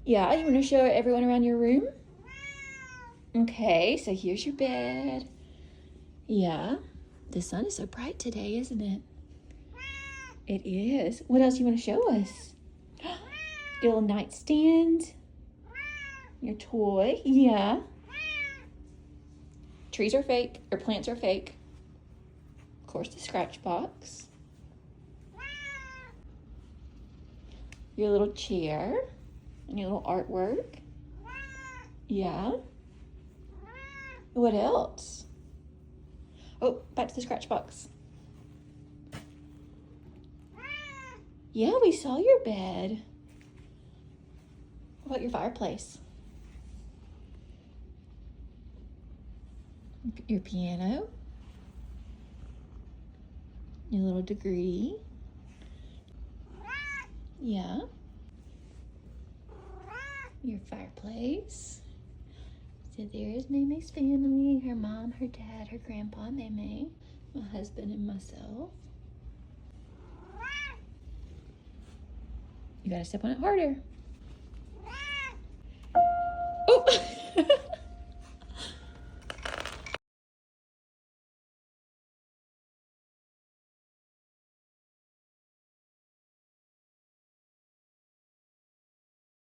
Yeah, you want to show everyone around your room? Okay, so here's your bed. Yeah, the sun is so bright today, isn't it? It is. What else do you want to show us? Your little nightstand. Your toy. Yeah. Trees are fake, or plants are fake. Of course, the scratch box. Your little chair. And your little artwork. Yeah. What else? Oh, back to the scratch box. Yeah, we saw your bed. What about your fireplace? Your piano. Your little degree. Yeah. Your fireplace. So there's Mae Mae's family, her mom, her dad, her grandpa, Mae Mae, my husband, and myself. You gotta step on it harder.